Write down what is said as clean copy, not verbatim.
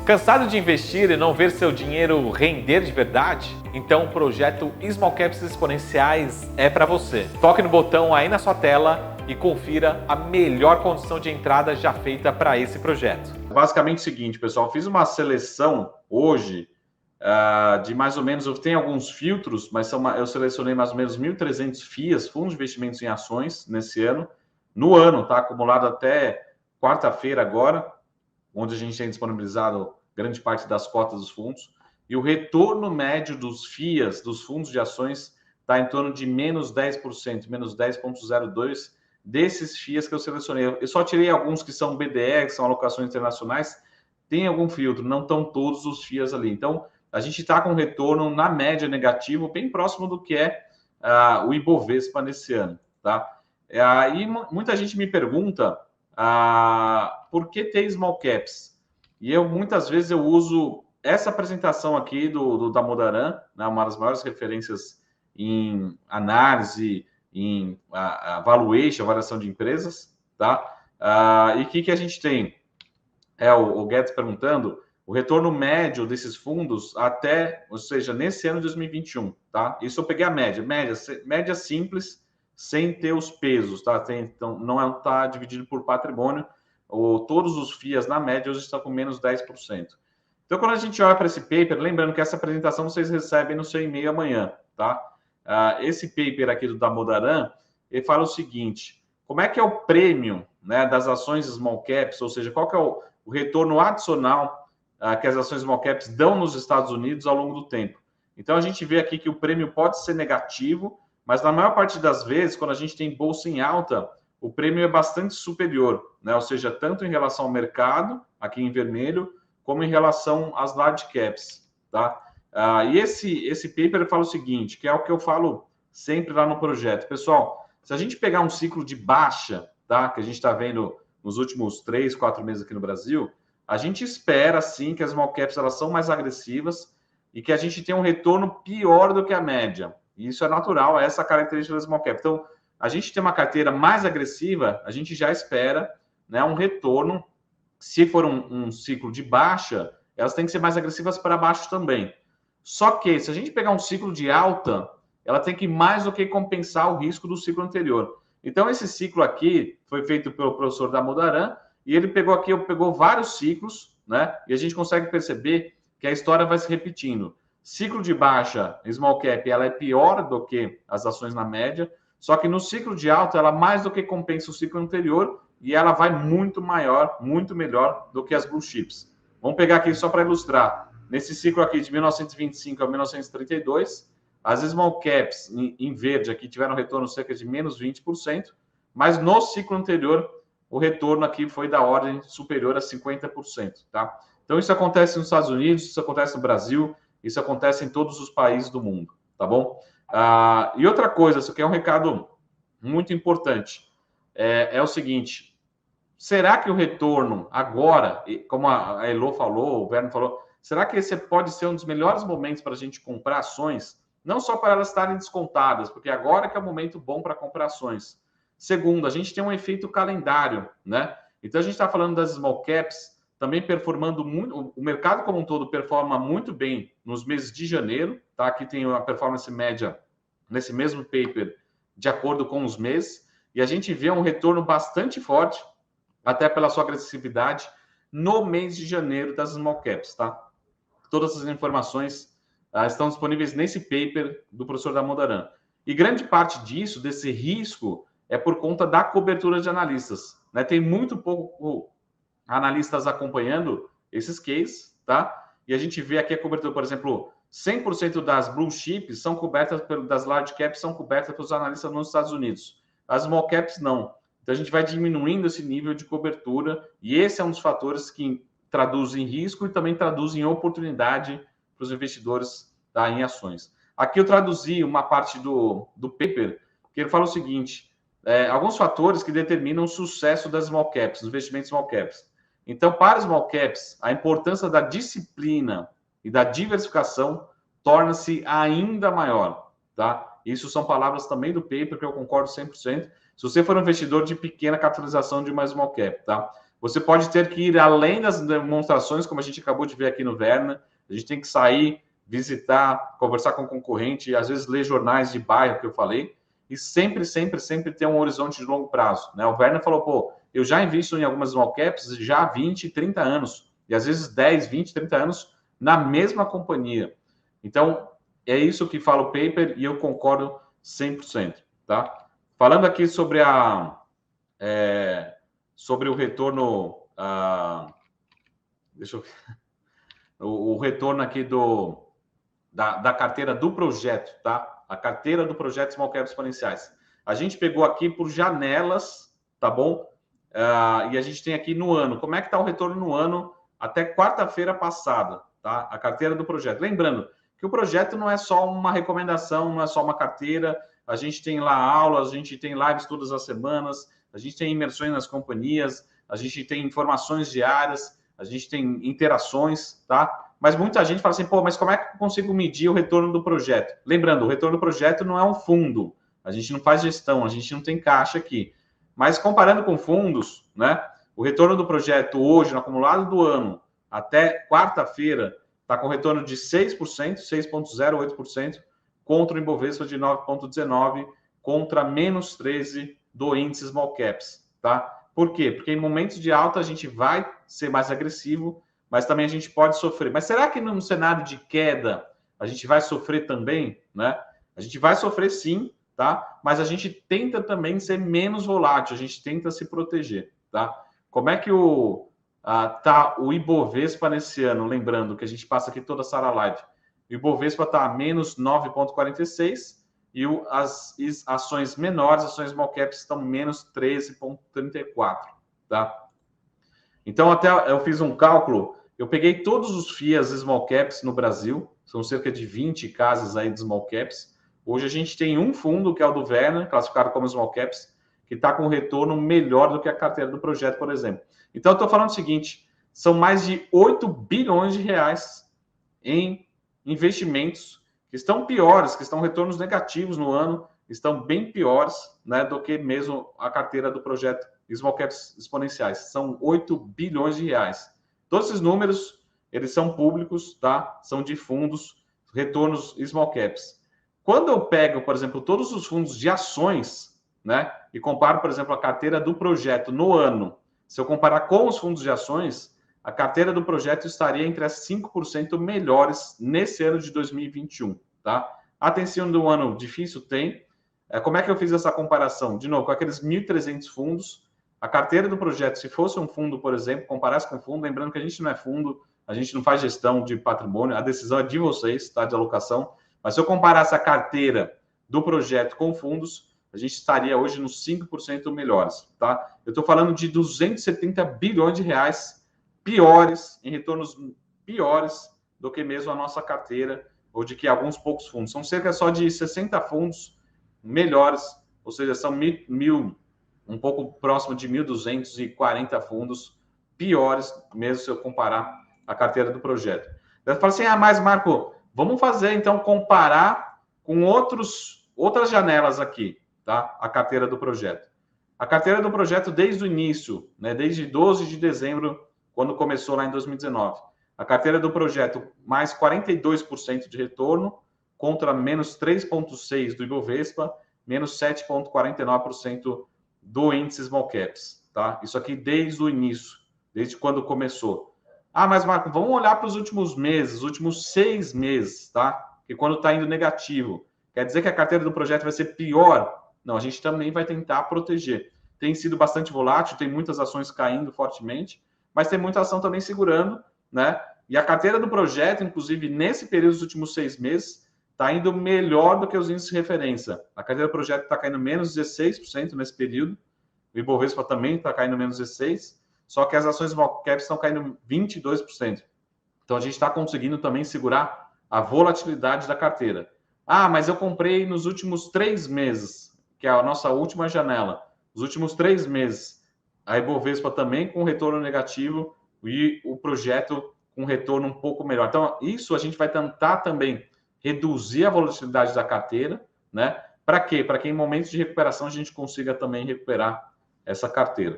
Cansado de investir e não ver seu dinheiro render de verdade? Então o projeto Small Caps Exponenciais é para você. Toque no botão aí na sua tela e confira a melhor condição de entrada já feita para esse projeto. Basicamente o seguinte, pessoal, fiz uma seleção hoje de mais ou menos, eu tenho alguns filtros, mas eu selecionei mais ou menos 1.300 FIAs, fundos de investimentos em ações, nesse ano, no ano, tá? Acumulado até quarta-feira agora, onde a gente tem disponibilizado grande parte das cotas dos fundos, e o retorno médio dos FIAs, dos fundos de ações, está em torno de menos 10%, menos 10,02% desses FIAs que eu selecionei. Eu só tirei alguns que são BDR, que são alocações internacionais, tem algum filtro, não estão todos os FIAs ali. Então, a gente está com um retorno, na média, negativo, bem próximo do que é o Ibovespa nesse ano, tá? E muita gente me pergunta por que ter small caps? E muitas vezes eu uso essa apresentação aqui do Damodaran, né, uma das maiores referências em análise, em valuation, avaliação de empresas, tá? E o que a gente tem? O Guedes perguntando, o retorno médio desses fundos até, ou seja, nesse ano de 2021, tá? Isso eu peguei a média simples, sem ter os pesos, tá? Então, não está dividido por patrimônio, todos os FIAs, na média, hoje estão com menos 10%. Então, quando a gente olha para esse paper, lembrando que essa apresentação vocês recebem no seu e-mail amanhã, tá? Esse paper aqui do Damodaran, ele fala o seguinte, como é que é o prêmio, né, das ações small caps, ou seja, qual que é o retorno adicional que as ações small caps dão nos Estados Unidos ao longo do tempo. Então, a gente vê aqui que o prêmio pode ser negativo, mas na maior parte das vezes, quando a gente tem bolsa em alta, o prêmio é bastante superior, né? Ou seja, tanto em relação ao mercado, aqui em vermelho, como em relação às large caps, tá? E esse paper fala o seguinte, que é o que eu falo sempre lá no projeto. Pessoal, se a gente pegar um ciclo de baixa, tá? Que a gente está vendo nos últimos 3, 4 meses aqui no Brasil, a gente espera, sim, que as small caps elas são mais agressivas e que a gente tenha um retorno pior do que a média. E isso é natural, é essa característica das small caps. Então, a gente tem uma carteira mais agressiva, a gente já espera, né, um retorno. Se for um ciclo de baixa, elas têm que ser mais agressivas para baixo também. Só que, se a gente pegar um ciclo de alta, ela tem que mais do que compensar o risco do ciclo anterior. Então, esse ciclo aqui foi feito pelo professor Damodaran, e ele pegou vários ciclos, né? E a gente consegue perceber que a história vai se repetindo. Ciclo de baixa, small cap, ela é pior do que as ações na média, só que no ciclo de alta, ela mais do que compensa o ciclo anterior e ela vai muito maior, muito melhor do que as blue chips. Vamos pegar aqui só para ilustrar. Nesse ciclo aqui de 1925 a 1932, as small caps em verde aqui tiveram retorno cerca de menos 20%, mas no ciclo anterior, o retorno aqui foi da ordem superior a 50%, tá? Então, isso acontece nos Estados Unidos, isso acontece no Brasil, isso acontece em todos os países do mundo, tá bom? E outra coisa, isso aqui é um recado muito importante, é o seguinte, será que o retorno agora, como a Elo falou, o Verno falou, será que esse pode ser um dos melhores momentos para a gente comprar ações? Não só para elas estarem descontadas, porque agora que é o momento bom para comprar ações. Segundo, a gente tem um efeito calendário, né? Então, a gente está falando das small caps também performando muito, o mercado como um todo performa muito bem nos meses de janeiro, tá? Aqui tem uma performance média nesse mesmo paper de acordo com os meses, e a gente vê um retorno bastante forte, até pela sua agressividade, no mês de janeiro das small caps, tá? Todas as informações estão disponíveis nesse paper do professor Damodaran. E grande parte disso, desse risco, é por conta da cobertura de analistas, né? Tem muito pouco analistas acompanhando esses cases, tá? E a gente vê aqui a cobertura, por exemplo, 100% das blue chips são cobertas das large caps, são cobertas pelos analistas nos Estados Unidos. As small caps não. Então a gente vai diminuindo esse nível de cobertura e esse é um dos fatores que traduzem risco e também traduzem oportunidade para os investidores, tá, em ações. Aqui eu traduzi uma parte do paper que ele fala o seguinte, alguns fatores que determinam o sucesso das small caps, dos investimentos small caps. Então, para small caps, a importância da disciplina e da diversificação torna-se ainda maior, tá? Isso são palavras também do paper que eu concordo 100%. Se você for um investidor de pequena capitalização de uma small cap, tá? Você pode ter que ir além das demonstrações, como a gente acabou de ver aqui no Verna. A gente tem que sair, visitar, conversar com o concorrente, às vezes ler jornais de bairro, que eu falei, e sempre ter um horizonte de longo prazo, né? O Werner falou, pô, eu já invisto em algumas small caps já há 20, 30 anos, e às vezes 10, 20, 30 anos na mesma companhia. Então, é isso que fala o paper e eu concordo 100%, tá? Falando aqui sobre sobre o retorno, deixa eu ver, o retorno aqui da carteira do projeto, tá? A carteira do projeto Small Cap Exponenciais. A gente pegou aqui por janelas, tá bom? E a gente tem aqui no ano. Como é que está o retorno no ano até quarta-feira passada, tá? A carteira do projeto. Lembrando que o projeto não é só uma recomendação, não é só uma carteira. A gente tem lá aulas, a gente tem lives todas as semanas, a gente tem imersões nas companhias, a gente tem informações diárias, a gente tem interações, tá? Mas muita gente fala assim, pô, mas como é que eu consigo medir o retorno do projeto? Lembrando, o retorno do projeto não é um fundo. A gente não faz gestão, a gente não tem caixa aqui. Mas comparando com fundos, né? O retorno do projeto hoje, no acumulado do ano, até quarta-feira, está com retorno de 6%, 6,08%, contra o Ibovespa de 9,19%, contra menos 13% do índice Small Caps, tá? Por quê? Porque em momentos de alta a gente vai ser mais agressivo, mas também a gente pode sofrer. Mas será que num cenário de queda a gente vai sofrer também, né? A gente vai sofrer sim, tá? Mas a gente tenta também ser menos volátil, a gente tenta se proteger, tá? Como é que tá o Ibovespa nesse ano? Lembrando que a gente passa aqui toda a Sara Live. O Ibovespa está a menos 9,46 e as ações menores, ações small caps, estão menos 13,34, tá? Então, até eu fiz um cálculo, eu peguei todos os FIAs small caps no Brasil, são cerca de 20 casas aí de small caps. Hoje a gente tem um fundo, que é o do Werner, classificado como small caps, que está com retorno melhor do que a carteira do projeto, por exemplo. Então, eu estou falando o seguinte, são mais de 8 bilhões de reais em investimentos que estão piores, que estão retornos negativos no ano, estão bem piores, né, do que mesmo a carteira do projeto Small Caps Exponenciais. São 8 bilhões de reais. Todos esses números, eles são públicos, tá? São de fundos, retornos Small Caps. Quando eu pego, por exemplo, todos os fundos de ações, né, e comparo, por exemplo, a carteira do projeto no ano, se eu comparar com os fundos de ações, a carteira do projeto estaria entre as 5% melhores nesse ano de 2021, tá? Atenção, do ano difícil tem. Como é que eu fiz essa comparação? De novo, com aqueles 1.300 fundos, a carteira do projeto, se fosse um fundo, por exemplo, comparasse com fundo, lembrando que a gente não é fundo, a gente não faz gestão de patrimônio, a decisão é de vocês, tá? De alocação. Mas se eu comparasse a carteira do projeto com fundos, a gente estaria hoje nos 5% melhores, tá? Eu estou falando de 270 bilhões de reais piores, em retornos piores do que mesmo a nossa carteira, ou de que alguns poucos fundos. São cerca só de 60 fundos melhores, ou seja, são um pouco próximo de 1.240 fundos piores, mesmo se eu comparar a carteira do projeto. Eu falo assim, mas Marco, vamos fazer então comparar com outras janelas aqui, tá? A carteira do projeto. A carteira do projeto desde o início, né? Desde 12 de dezembro, quando começou lá em 2019. A carteira do projeto, mais 42% de retorno, contra menos 3,6% do Ibovespa, menos 7,49% do índice Small Caps, tá? Isso aqui desde o início, desde quando começou. Mas Marco, vamos olhar para os últimos meses, os últimos 6 meses, tá? Que quando está indo negativo, quer dizer que a carteira do projeto vai ser pior? Não, a gente também vai tentar proteger. Tem sido bastante volátil, tem muitas ações caindo fortemente, mas tem muita ação também segurando, né? E a carteira do projeto, inclusive, nesse período dos últimos 6 meses, está indo melhor do que os índices de referência. A carteira do projeto está caindo menos 16% nesse período, o Ibovespa também está caindo menos 16%, só que as ações small caps estão caindo 22%. Então, a gente está conseguindo também segurar a volatilidade da carteira. Mas eu comprei nos últimos 3 meses, que é a nossa última janela. Os últimos 3 meses, a Ibovespa também com retorno negativo e o projeto com retorno um pouco melhor. Então, isso a gente vai tentar também reduzir a volatilidade da carteira, né? Para quê? Para que em momentos de recuperação a gente consiga também recuperar essa carteira,